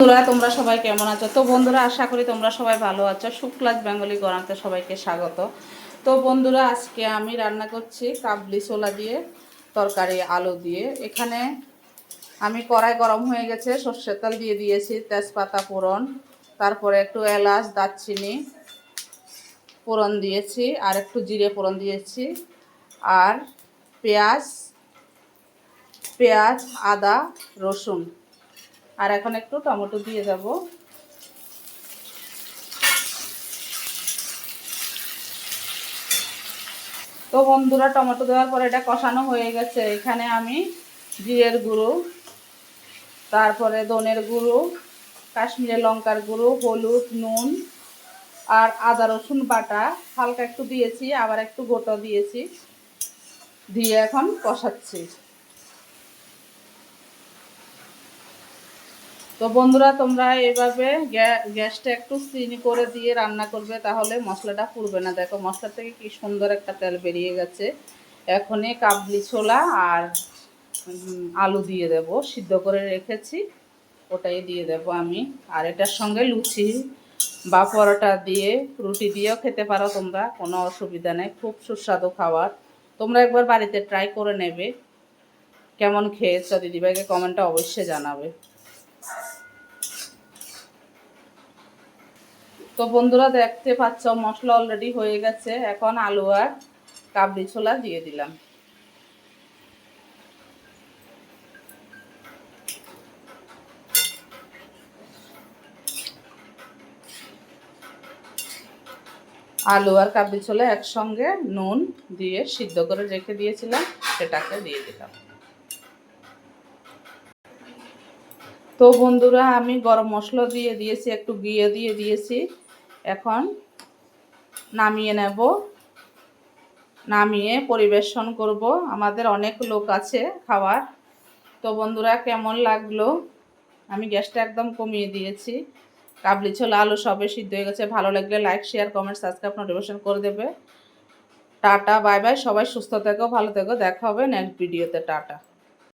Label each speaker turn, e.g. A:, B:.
A: বন্ধুরা তোমরা সবাই কেমন আছো? তো বন্ধুরা আশা করি তোমরা সবাই ভালো আছো। শুক্লাস বেঙ্গলি গড়াতে সবাইকে স্বাগত। তো বন্ধুরা আজকে আমি রান্না করছি কাবলি ছোলা দিয়ে তরকারি, আলু দিয়ে। এখানে আমি কড়াই গরম হয়ে গেছে, সর্ষের তেল দিয়ে দিয়েছি, তেজপাতা ফোড়ন, তারপরে একটু এলাচ দারচিনি ফোড়ন দিয়েছি, আর একটু জিরে ফোড়ন দিয়েছি, আর পেঁয়াজ আদা রসুন, আর এখন একটু টমেটো দিয়ে দেব। তো বন্ধুরা টমেটো দেওয়ার পরে এটা কষানো হয়ে গেছে। এখানে আমি জিরের গুঁড়ো, তারপরে ধনের গুঁড়ো, কাশ্মীরি লঙ্কার গুঁড়ো, হলুদ, নুন আর আদা রসুন বাটা হালকা একটু দিয়েছি, আবার একটু গোটা দিয়েছি, দিয়ে এখন কষাচ্ছি। তো বন্ধুরা তোমরা এভাবে গ্যাসটা একটু সিম করে দিয়ে রান্না করবে, তাহলে মশলাটা পুড়বে না। দেখো মশলা থেকে কি সুন্দর একটা তেল বেরিয়ে গেছে। এখনই কাবলি ছোলা আর আলু দিয়ে দেব, সিদ্ধ করে রেখেছি, ওটাই দিয়ে দেব আমি। আর এটার সঙ্গে লুচি বা পরোটা দিয়ে, রুটি দিয়েও খেতে পারো তোমরা, কোনো অসুবিধা নেই। খুব সুস্বাদু খাবার, তোমরা একবার বাড়িতে ট্রাই করে নেবে। কেমন খেয়েছো দিদিভাইকে কমেন্টে অবশ্যই জানাবে। তো বন্ধুরা দেখতে পাচ্ছ মশলা অলরেডি হয়ে গেছে। এখন আলু আর কাবলি ছোলা দিয়ে দিলাম। আলু আর কাবলি ছোলা একসঙ্গে নুন দিয়ে সিদ্ধ করে রেখে দিয়েছিলাম, সেটাকে দিয়ে দিলাম। তো বন্ধুরা আমি গরম মশলা দিয়ে দিয়েছি, একটু ঘিয়ে দিয়ে দিয়েছি। এখন নামিয়ে নেব, নামিয়ে পরিবেশন করব। আমাদের অনেক লোক আছে খাওয়ার। তো বন্ধুরা কেমন লাগলো? আমি গ্যাসটা একদম কমিয়ে দিয়েছি। কাবলি ছোলা আলু সবে সিদ্ধ হয়ে গেছে। ভালো লাগলে like share comment subscribe notification করে দেবে। টাটা বাই বাই, সবাই সুস্থ থেকো, ভালো থেকো, দেখা হবে নেক্সট ভিডিওতে। টাটা।